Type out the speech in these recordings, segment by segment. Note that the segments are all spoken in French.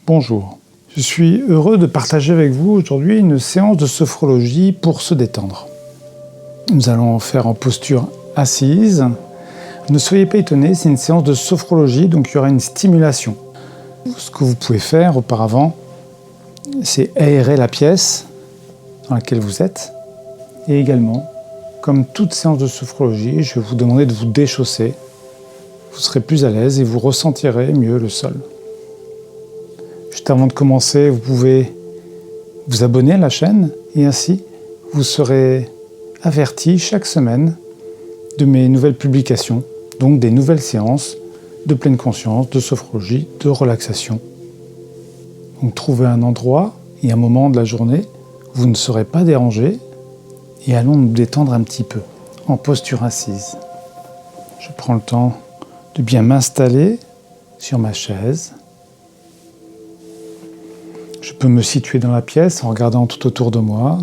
Bonjour, je suis heureux de partager avec vous aujourd'hui une séance de sophrologie pour se détendre. Nous allons en faire en posture assise. Ne soyez pas étonnés, c'est une séance de sophrologie, donc il y aura une stimulation. Ce que vous pouvez faire auparavant, c'est aérer la pièce dans laquelle vous êtes. Et également, comme toute séance de sophrologie, je vais vous demander de vous déchausser. Vous serez plus à l'aise et vous ressentirez mieux le sol. Juste avant de commencer, vous pouvez vous abonner à la chaîne et ainsi vous serez averti chaque semaine de mes nouvelles publications, donc des nouvelles séances de pleine conscience, de sophrologie, de relaxation. Donc trouvez un endroit et un moment de la journée où vous ne serez pas dérangé et allons nous détendre un petit peu en posture assise. Je prends le temps de bien m'installer sur ma chaise. Je peux me situer dans la pièce en regardant tout autour de moi.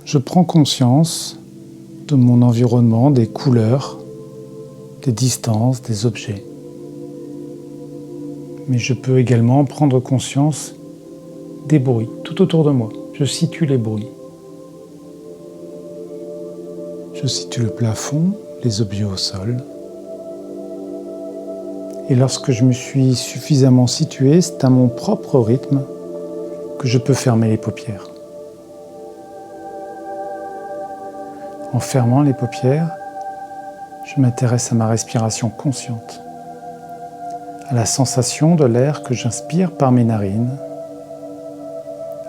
Je prends conscience de mon environnement, des couleurs, des distances, des objets. Mais je peux également prendre conscience des bruits tout autour de moi. Je situe les bruits. Je situe le plafond, les objets au sol. Et lorsque je me suis suffisamment situé, c'est à mon propre rythme que je peux fermer les paupières. En fermant les paupières, je m'intéresse à ma respiration consciente, à la sensation de l'air que j'inspire par mes narines,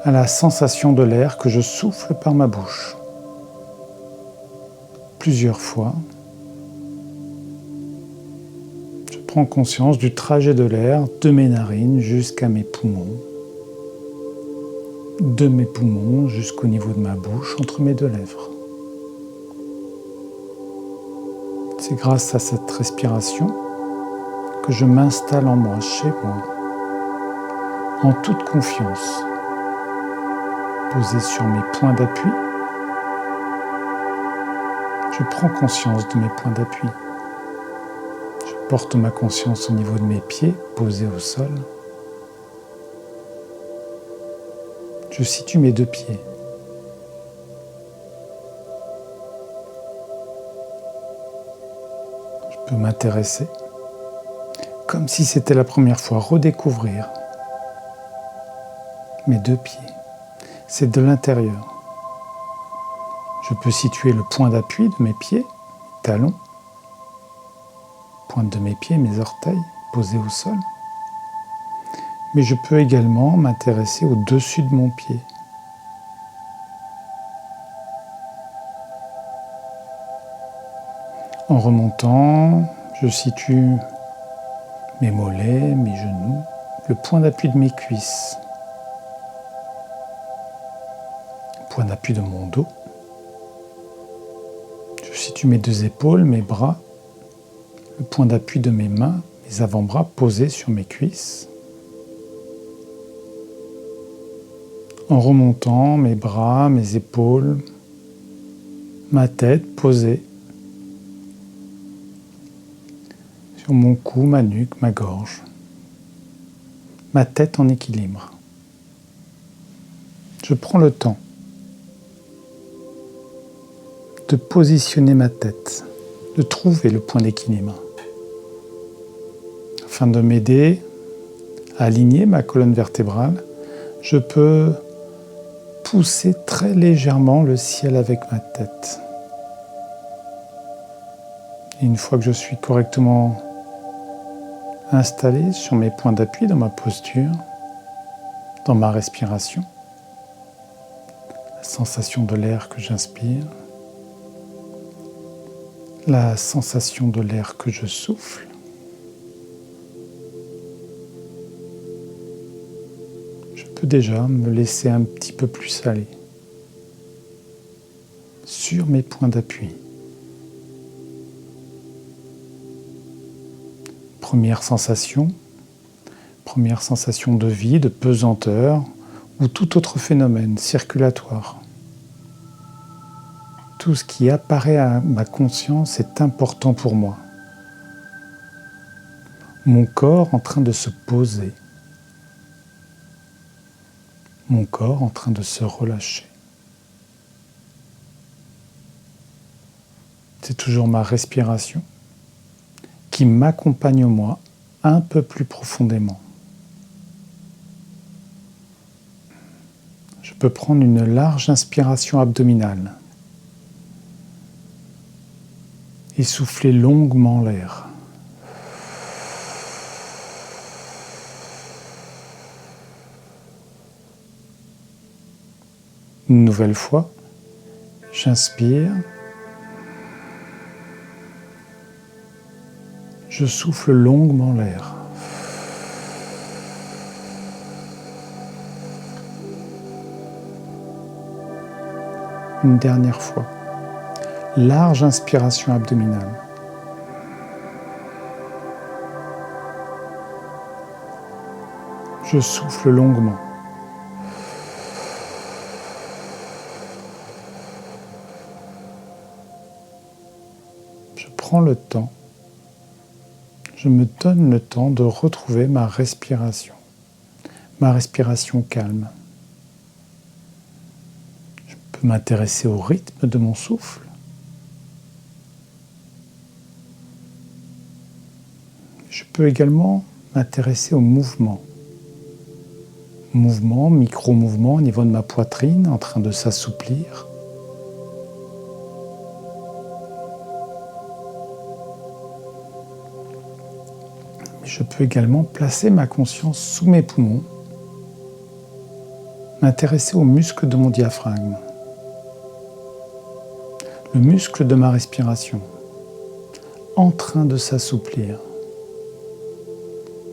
à la sensation de l'air que je souffle par ma bouche. Plusieurs fois, je prends conscience du trajet de l'air de mes narines jusqu'à mes poumons, de mes poumons jusqu'au niveau de ma bouche, entre mes deux lèvres. C'est grâce à cette respiration que je m'installe en moi, chez moi, en toute confiance, posé sur mes points d'appui. Je prends conscience de mes points d'appui. Je porte ma conscience au niveau de mes pieds, posés au sol. Je situe mes deux pieds. Je peux m'intéresser, comme si c'était la première fois, redécouvrir mes deux pieds. C'est de l'intérieur. Je peux situer le point d'appui de mes pieds, talons, pointe de mes pieds, mes orteils posés au sol. Mais je peux également m'intéresser au-dessus de mon pied. En remontant, je situe mes mollets, mes genoux, le point d'appui de mes cuisses, le point d'appui de mon dos. Je situe mes deux épaules, mes bras, le point d'appui de mes mains, mes avant-bras posés sur mes cuisses. En remontant, mes bras, mes épaules, ma tête posée sur mon cou, ma nuque, ma gorge. Ma tête en équilibre. Je prends le temps de positionner ma tête, de trouver le point d'équilibre, afin de m'aider à aligner ma colonne vertébrale. Je peux pousser très légèrement le ciel avec ma tête. Et une fois que je suis correctement installé sur mes points d'appui dans ma posture, dans ma respiration, la sensation de l'air que j'inspire, la sensation de l'air que je souffle, je peux déjà me laisser un petit peu plus aller sur mes points d'appui. Première sensation de vie, de pesanteur ou tout autre phénomène circulatoire. Tout ce qui apparaît à ma conscience est important pour moi. Mon corps en train de se poser, Mon corps en train de se relâcher. C'est toujours ma respiration qui m'accompagne moi un peu plus profondément. Je peux prendre une large inspiration abdominale et souffler longuement l'air. Une nouvelle fois, j'inspire, je souffle longuement l'air. Une dernière fois, large inspiration abdominale. Je souffle longuement. Je prends le temps, je me donne le temps de retrouver ma respiration calme. Je peux m'intéresser au rythme de mon souffle. Je peux également m'intéresser au mouvement. Mouvement, micro-mouvement au niveau de ma poitrine en train de s'assouplir. Je peux également placer ma conscience sous mes poumons, m'intéresser aux muscles de mon diaphragme, le muscle de ma respiration, en train de s'assouplir.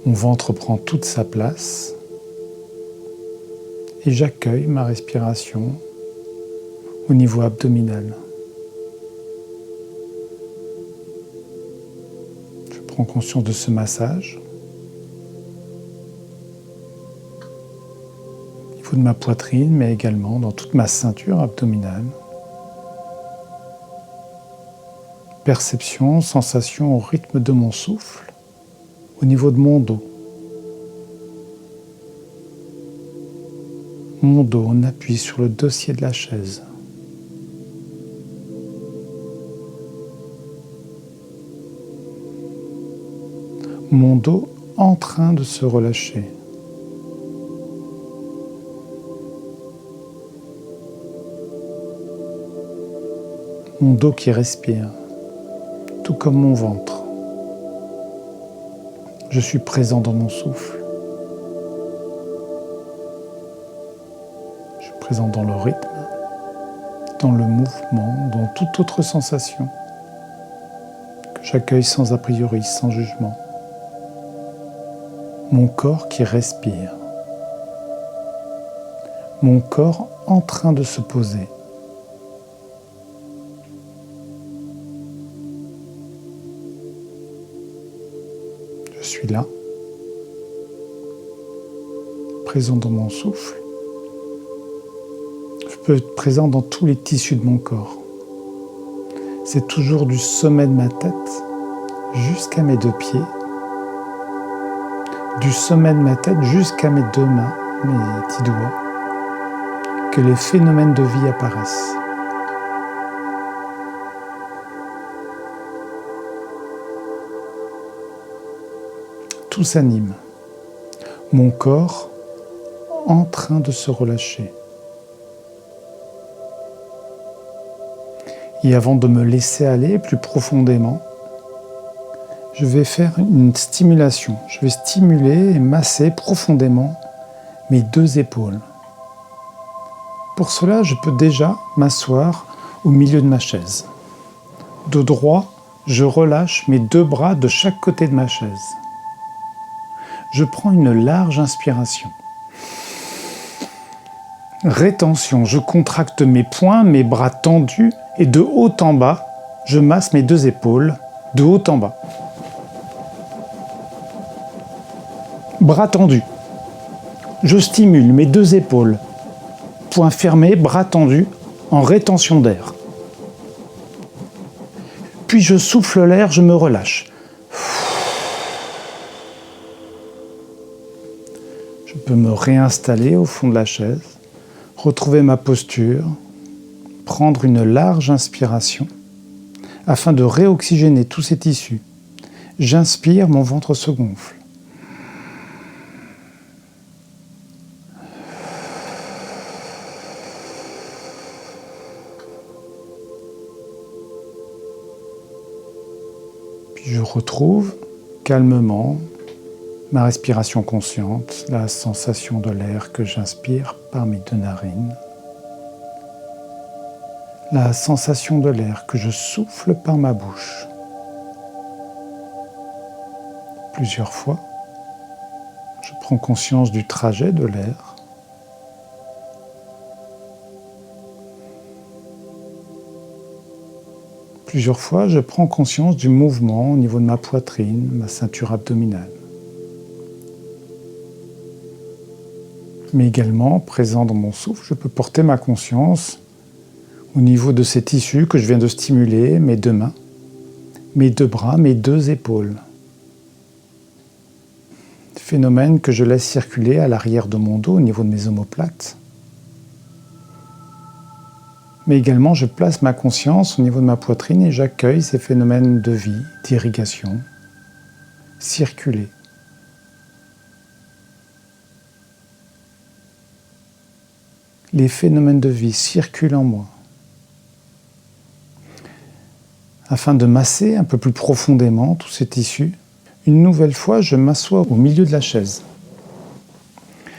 Mon ventre prend toute sa place et j'accueille ma respiration au niveau abdominal. Je prends conscience de ce massage au niveau de ma poitrine, mais également dans toute ma ceinture abdominale. Perception, sensation au rythme de mon souffle au niveau de mon dos. Mon dos, on appuie sur le dossier de la chaise. Mon dos en train de se relâcher. Mon dos qui respire, tout comme mon ventre. Je suis présent dans mon souffle. Je suis présent dans le rythme, dans le mouvement, dans toute autre sensation que j'accueille sans a priori, sans jugement. Mon corps qui respire. Mon corps en train de se poser. Je suis là, présent dans mon souffle. Je peux être présent dans tous les tissus de mon corps. C'est toujours du sommet de ma tête jusqu'à mes deux pieds, du sommet de ma tête jusqu'à mes deux mains, mes petits doigts, que les phénomènes de vie apparaissent. Tout s'anime. Mon corps en train de se relâcher. Et avant de me laisser aller plus profondément, je vais faire une stimulation. Je vais stimuler et masser profondément mes deux épaules. Pour cela, je peux déjà m'asseoir au milieu de ma chaise. De droit, je relâche mes deux bras de chaque côté de ma chaise. Je prends une large inspiration. Rétention, je contracte mes poings, mes bras tendus et de haut en bas, je masse mes deux épaules de haut en bas. Bras tendus. Je stimule mes deux épaules. Poings fermés, bras tendus, en rétention d'air. Puis je souffle l'air, je me relâche. Je peux me réinstaller au fond de la chaise, retrouver ma posture, prendre une large inspiration afin de réoxygéner tous ces tissus. J'inspire, mon ventre se gonfle. Puis je retrouve calmement ma respiration consciente, la sensation de l'air que j'inspire par mes 2 narines, la sensation de l'air que je souffle par ma bouche. Plusieurs fois, je prends conscience du trajet de l'air. Plusieurs fois, je prends conscience du mouvement au niveau de ma poitrine, ma ceinture abdominale. Mais également, présent dans mon souffle, je peux porter ma conscience au niveau de ces tissus que je viens de stimuler, mes 2 mains, mes 2 bras, mes 2 épaules. Phénomène que je laisse circuler à l'arrière de mon dos, au niveau de mes omoplates. Mais également, je place ma conscience au niveau de ma poitrine et j'accueille ces phénomènes de vie, d'irrigation, circuler. Les phénomènes de vie circulent en moi. Afin de masser un peu plus profondément tous ces tissus, une nouvelle fois, je m'assois au milieu de la chaise.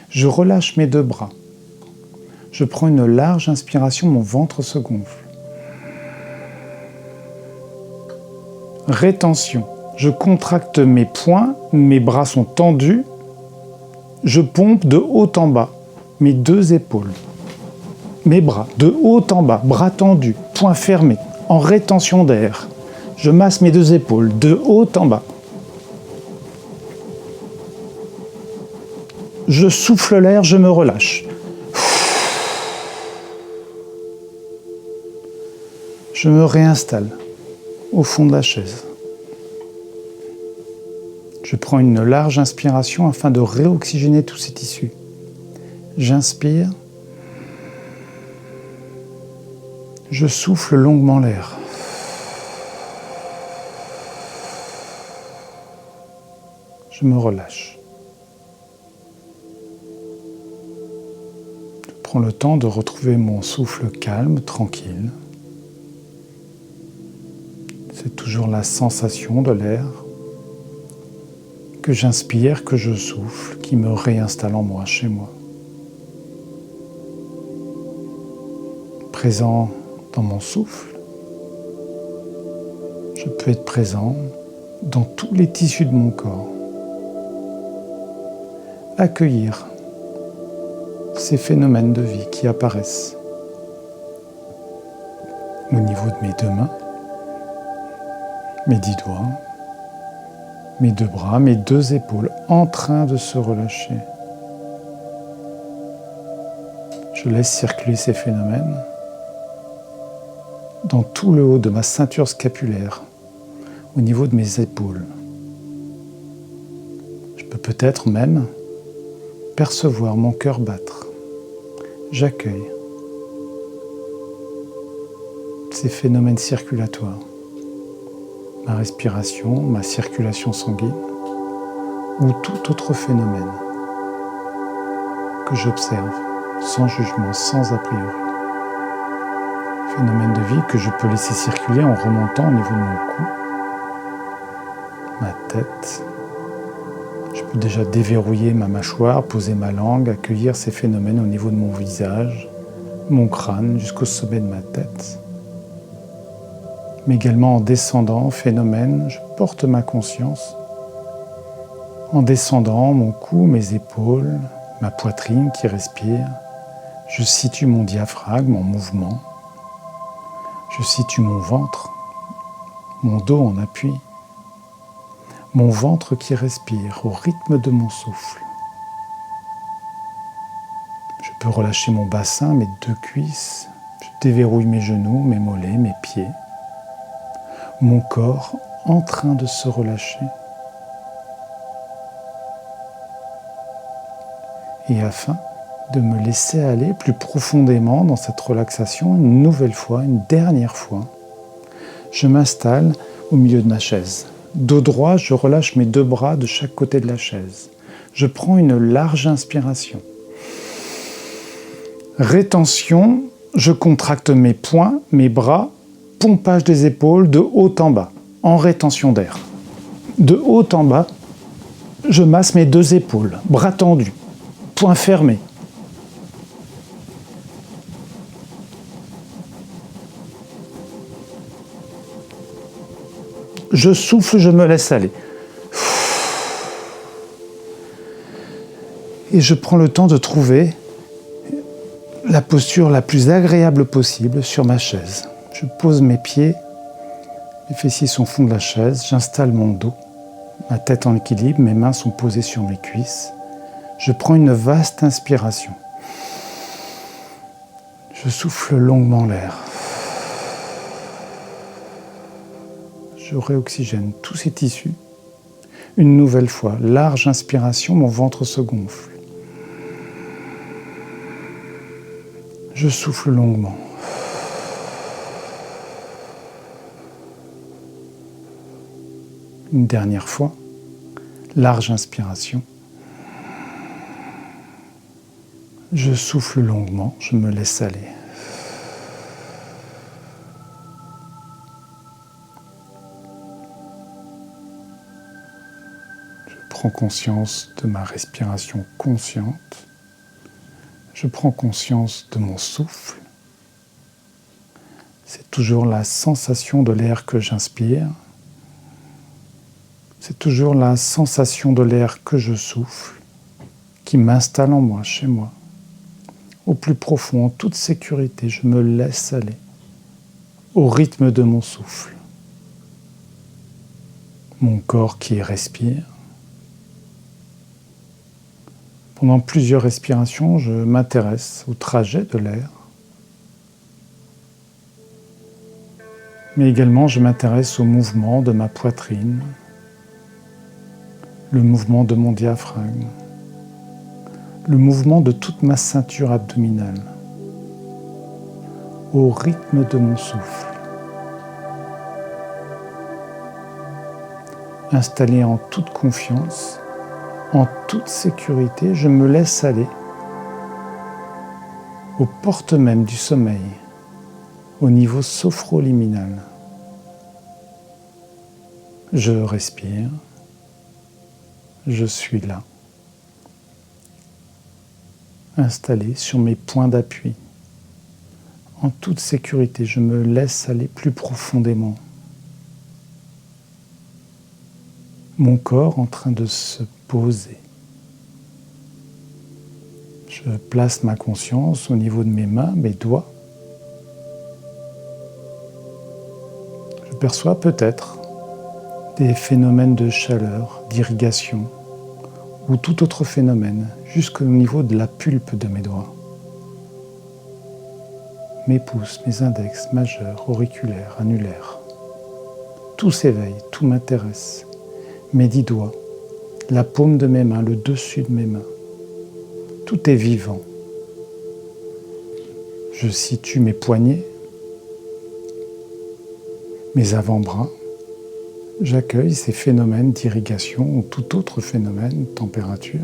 Je relâche mes 2 bras. Je prends une large inspiration, mon ventre se gonfle. Rétention. Je contracte mes poings, mes bras sont tendus. Je pompe de haut en bas mes 2 épaules. Mes bras, de haut en bas, bras tendus, poings fermés, en rétention d'air. Je masse mes 2 épaules, de haut en bas. Je souffle l'air, je me relâche. Je me réinstalle au fond de la chaise. Je prends une large inspiration afin de réoxygéner tous ces tissus. J'inspire. Je souffle longuement l'air. Je me relâche. Je prends le temps de retrouver mon souffle calme, tranquille. C'est toujours la sensation de l'air que j'inspire, que je souffle, qui me réinstalle en moi, chez moi. Présent dans mon souffle, je peux être présent dans tous les tissus de mon corps. Accueillir ces phénomènes de vie qui apparaissent au niveau de mes 2 mains, mes 10 doigts, mes 2 bras, mes 2 épaules en train de se relâcher. Je laisse circuler ces phénomènes dans tout le haut de ma ceinture scapulaire, au niveau de mes épaules. Je peux peut-être même percevoir mon cœur battre. J'accueille ces phénomènes circulatoires, ma respiration, ma circulation sanguine ou tout autre phénomène que j'observe sans jugement, sans a priori. Phénomène de vie que je peux laisser circuler en remontant au niveau de mon cou, ma tête. Je peux déjà déverrouiller ma mâchoire, poser ma langue, accueillir ces phénomènes au niveau de mon visage, mon crâne, jusqu'au sommet de ma tête. Mais également en descendant, phénomène, je porte ma conscience. En descendant, mon cou, mes épaules, ma poitrine qui respire, je situe mon diaphragme en mouvement. Je situe mon ventre, mon dos en appui, mon ventre qui respire au rythme de mon souffle. Je peux relâcher mon bassin, mes 2 cuisses, je déverrouille mes genoux, mes mollets, mes pieds. Mon corps en train de se relâcher. Et afin de me laisser aller plus profondément dans cette relaxation, une nouvelle fois, une dernière fois, je m'installe au milieu de ma chaise. Dos droit, je relâche mes 2 bras de chaque côté de la chaise. Je prends une large inspiration. Rétention, je contracte mes poings, mes bras, pompage des épaules de haut en bas, en rétention d'air. De haut en bas, je masse mes 2 épaules, bras tendus, poings fermés. Je souffle, je me laisse aller. Et je prends le temps de trouver la posture la plus agréable possible sur ma chaise. Je pose mes pieds, mes fessiers sont au fond de la chaise, j'installe mon dos, ma tête en équilibre, mes mains sont posées sur mes cuisses. Je prends une vaste inspiration. Je souffle longuement l'air. Je réoxygène tous ces tissus. Une nouvelle fois, large inspiration, mon ventre se gonfle. Je souffle longuement. Une dernière fois, large inspiration. Je souffle longuement, je me laisse aller. Je prends conscience de ma respiration consciente. Je prends conscience de mon souffle. C'est toujours la sensation de l'air que j'inspire. C'est toujours la sensation de l'air que je souffle qui m'installe en moi, chez moi. Au plus profond, en toute sécurité, je me laisse aller au rythme de mon souffle. Mon corps qui respire. Pendant plusieurs respirations, je m'intéresse au trajet de l'air. Mais également, je m'intéresse au mouvement de ma poitrine, le mouvement de mon diaphragme, le mouvement de toute ma ceinture abdominale, au rythme de mon souffle. Installé en toute confiance, en toute sécurité, je me laisse aller aux portes même du sommeil, au niveau sophroliminal. Je respire, je suis là, installé sur mes points d'appui. En toute sécurité, je me laisse aller plus profondément. Mon corps en train de se poser. Je place ma conscience au niveau de mes mains, mes doigts. Je perçois peut-être des phénomènes de chaleur, d'irrigation ou tout autre phénomène jusqu'au niveau de la pulpe de mes doigts. Mes pouces, mes index, majeurs, auriculaires, annulaires. Tout s'éveille, tout m'intéresse. Mes 10 doigts, la paume de mes mains, le dessus de mes mains. Tout est vivant. Je situe mes poignets, mes avant-bras. J'accueille ces phénomènes d'irrigation ou tout autre phénomène, température.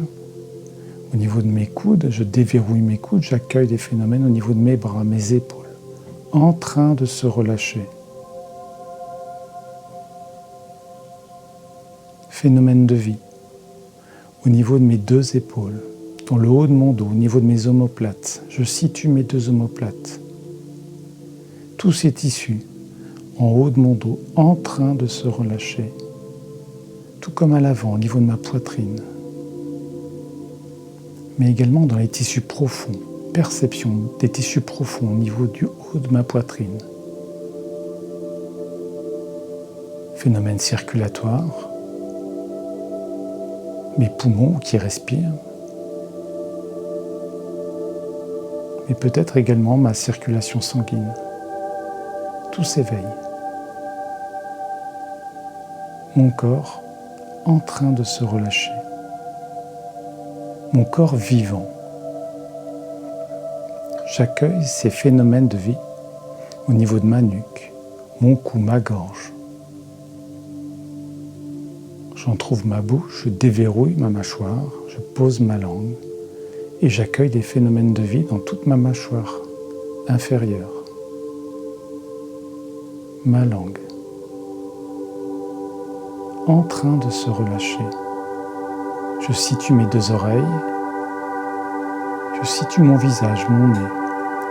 Au niveau de mes coudes, je déverrouille mes coudes, j'accueille des phénomènes au niveau de mes bras, mes épaules, en train de se relâcher. Phénomène de vie, au niveau de mes 2 épaules, dans le haut de mon dos, au niveau de mes omoplates. Je situe mes 2 omoplates. Tous ces tissus, en haut de mon dos, en train de se relâcher. Tout comme à l'avant, au niveau de ma poitrine. Mais également dans les tissus profonds. Perception des tissus profonds au niveau du haut de ma poitrine. Phénomène circulatoire. Mes poumons qui respirent. Mais peut-être également ma circulation sanguine. Tout s'éveille. Mon corps en train de se relâcher. mon corps vivant. J'accueille ces phénomènes de vie au niveau de ma nuque, mon cou, ma gorge. J'en trouve ma bouche, je déverrouille ma mâchoire, je pose ma langue et j'accueille des phénomènes de vie dans toute ma mâchoire inférieure. Ma langue, en train de se relâcher. Je situe mes deux oreilles, je situe mon visage, mon nez,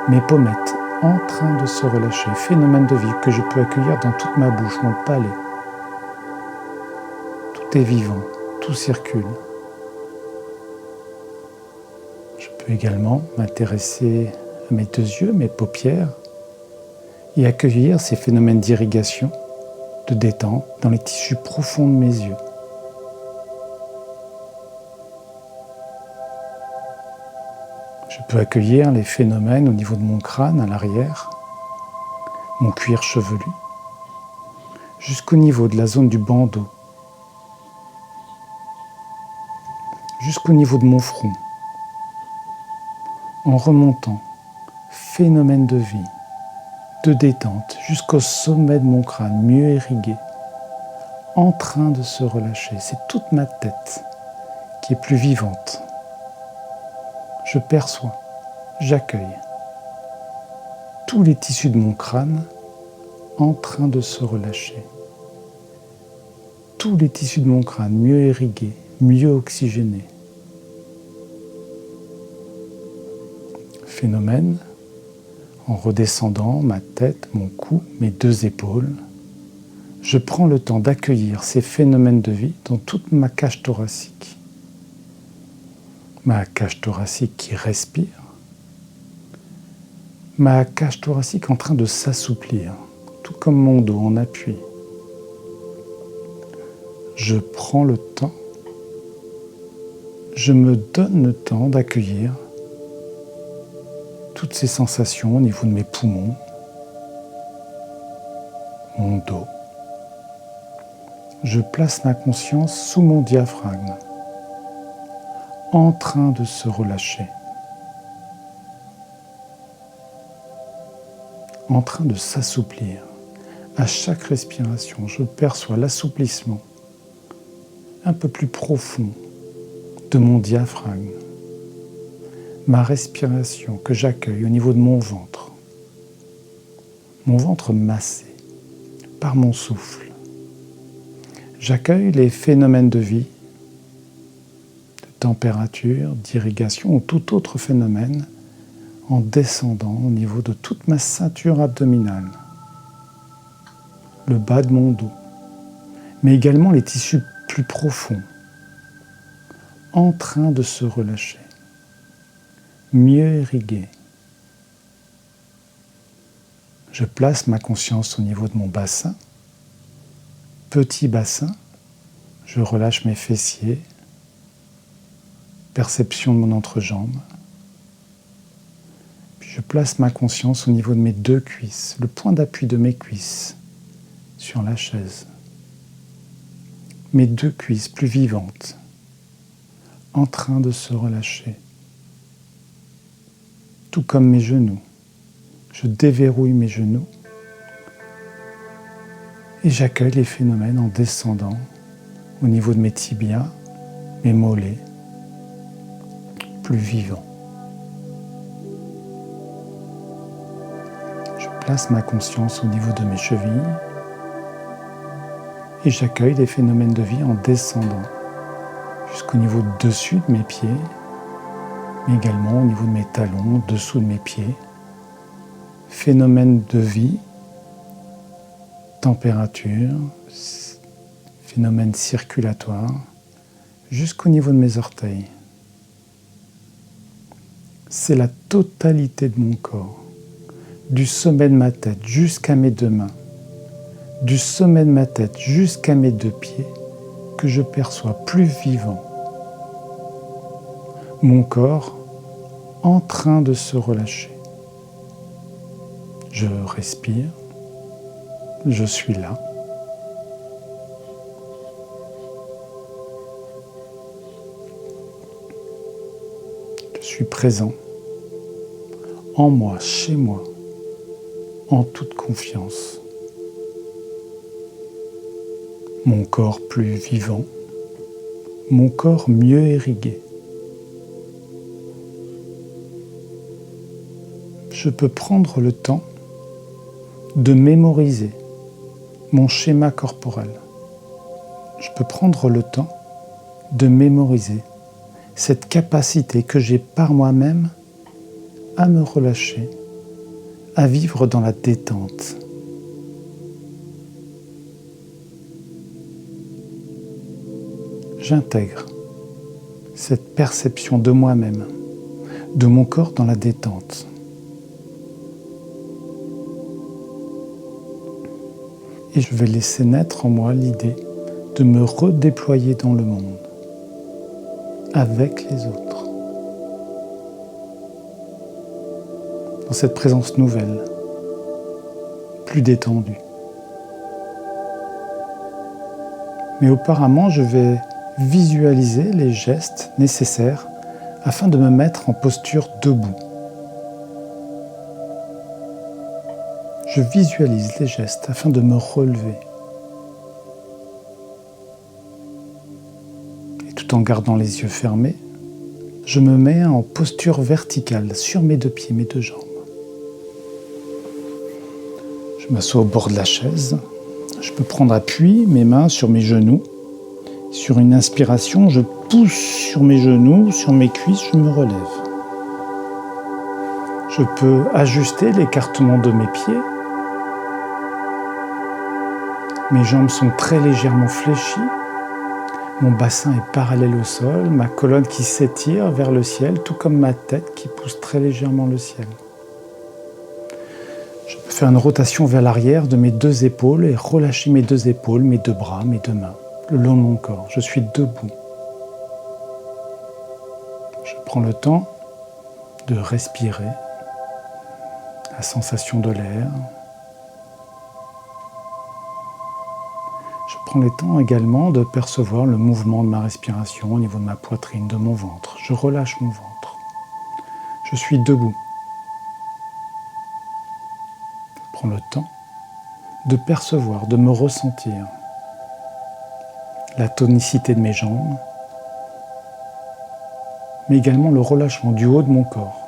mes pommettes en train de se relâcher. Phénomène de vie que je peux accueillir dans toute ma bouche, mon palais. Tout est vivant, tout circule. Je peux également m'intéresser à mes deux yeux, mes paupières, et accueillir ces phénomènes d'irrigation, de détente dans les tissus profonds de mes yeux. Je peux accueillir les phénomènes au niveau de mon crâne à l'arrière, mon cuir chevelu, jusqu'au niveau de la zone du bandeau, jusqu'au niveau de mon front, en remontant, phénomène de vie, de détente, jusqu'au sommet de mon crâne, mieux irrigué, en train de se relâcher. C'est toute ma tête qui est plus vivante. Je perçois, j'accueille tous les tissus de mon crâne en train de se relâcher. Tous les tissus de mon crâne mieux irrigués, mieux oxygénés. Phénomène, en redescendant ma tête, mon cou, mes deux épaules, je prends le temps d'accueillir ces phénomènes de vie dans toute ma cage thoracique. Ma cage thoracique qui respire, ma cage thoracique en train de s'assouplir, tout comme mon dos en appui. Je prends le temps, je me donne le temps d'accueillir toutes ces sensations au niveau de mes poumons, mon dos. Je place ma conscience sous mon diaphragme, en train de se relâcher, en train de s'assouplir. À chaque respiration, je perçois l'assouplissement un peu plus profond de mon diaphragme, ma respiration que j'accueille au niveau de mon ventre massé par mon souffle. J'accueille les phénomènes de vie, de température, d'irrigation ou tout autre phénomène en descendant au niveau de toute ma ceinture abdominale, le bas de mon dos, mais également les tissus plus profonds, en train de se relâcher, mieux irrigués. Je place ma conscience au niveau de mon bassin, petit bassin, je relâche mes fessiers, perception de mon entrejambe. Puis je place ma conscience au niveau de mes deux cuisses, le point d'appui de mes cuisses sur la chaise. Mes deux cuisses plus vivantes, en train de se relâcher. Tout comme mes genoux. Je déverrouille mes genoux et j'accueille les phénomènes en descendant au niveau de mes tibias, mes mollets, plus vivants. Je place ma conscience au niveau de mes chevilles et j'accueille les phénomènes de vie en descendant jusqu'au niveau dessus de mes pieds, mais également au niveau de mes talons, dessous de mes pieds. Phénomène de vie, température, phénomène circulatoire, jusqu'au niveau de mes orteils. C'est la totalité de mon corps, du sommet de ma tête jusqu'à mes deux mains, du sommet de ma tête jusqu'à mes deux pieds, que je perçois plus vivant. Mon corps en train de se relâcher. Je respire, je suis là. Je suis présent, en moi, chez moi, en toute confiance. Mon corps plus vivant, mon corps mieux irrigué. Je peux prendre le temps de mémoriser mon schéma corporel. Je peux prendre le temps de mémoriser cette capacité que j'ai par moi-même à me relâcher, à vivre dans la détente. J'intègre cette perception de moi-même, de mon corps dans la détente. Et je vais laisser naître en moi l'idée de me redéployer dans le monde, avec les autres. Dans cette présence nouvelle, plus détendue. Mais auparavant, je vais visualiser les gestes nécessaires afin de me mettre en posture debout. Je visualise les gestes afin de me relever. Et tout en gardant les yeux fermés, je me mets en posture verticale sur mes 2 pieds, mes 2 jambes. Je m'assois au bord de la chaise. Je peux prendre appui, mes mains sur mes genoux. Sur une inspiration, je pousse sur mes genoux, sur mes cuisses, je me relève. Je peux ajuster l'écartement de mes pieds. Mes jambes sont très légèrement fléchies. Mon bassin est parallèle au sol, ma colonne qui s'étire vers le ciel, tout comme ma tête qui pousse très légèrement le ciel. Je peux faire une rotation vers l'arrière de mes 2 épaules et relâcher mes 2 épaules, mes 2 bras, mes 2 mains, le long de mon corps. Je suis debout. Je prends le temps de respirer, la sensation de l'air. Je prends le temps également de percevoir le mouvement de ma respiration au niveau de ma poitrine, de mon ventre. Je relâche mon ventre. Je suis debout. Je prends le temps de percevoir, de me ressentir la tonicité de mes jambes, mais également le relâchement du haut de mon corps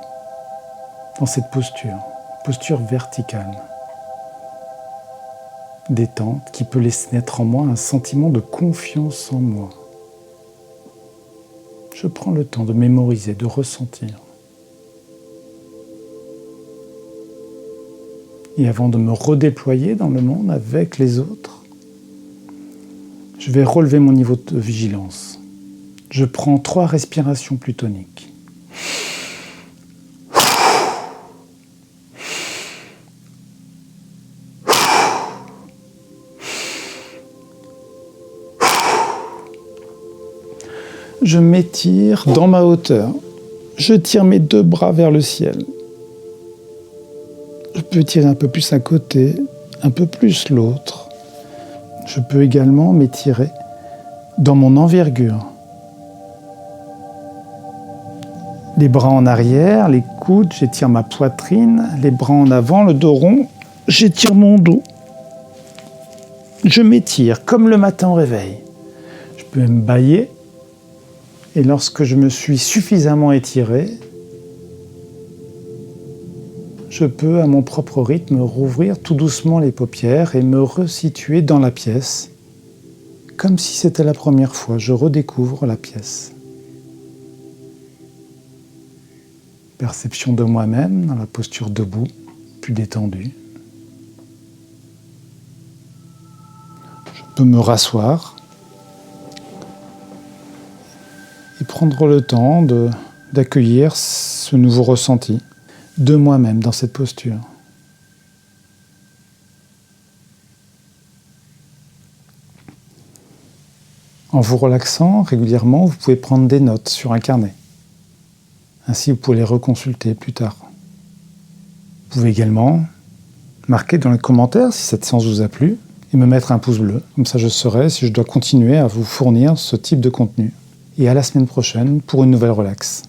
dans cette posture verticale. Détente qui peut laisser naître en moi un sentiment de confiance en moi. Je prends le temps de mémoriser, de ressentir. Et avant de me redéployer dans le monde avec les autres, je vais relever mon niveau de vigilance. Je prends 3 respirations plutoniques. Je m'étire dans ma hauteur. Je tire mes 2 bras vers le ciel. Je peux tirer un peu plus un côté, un peu plus l'autre. Je peux également m'étirer dans mon envergure. Les bras en arrière, les coudes, j'étire ma poitrine, les bras en avant, le dos rond, j'étire mon dos. Je m'étire comme le matin au réveil. Je peux me bâiller. Et lorsque je me suis suffisamment étiré, je peux à mon propre rythme rouvrir tout doucement les paupières et me resituer dans la pièce, comme si c'était la première fois. Je redécouvre la pièce. Perception de moi-même dans la posture debout, plus détendue. Je peux me rasseoir et prendre le temps d'accueillir ce nouveau ressenti de moi-même dans cette posture. En vous relaxant régulièrement, vous pouvez prendre des notes sur un carnet. Ainsi, vous pouvez les reconsulter plus tard. Vous pouvez également marquer dans les commentaires si cette séance vous a plu et me mettre un pouce bleu. Comme ça, je saurai si je dois continuer à vous fournir ce type de contenu. Et à la semaine prochaine pour une nouvelle relax.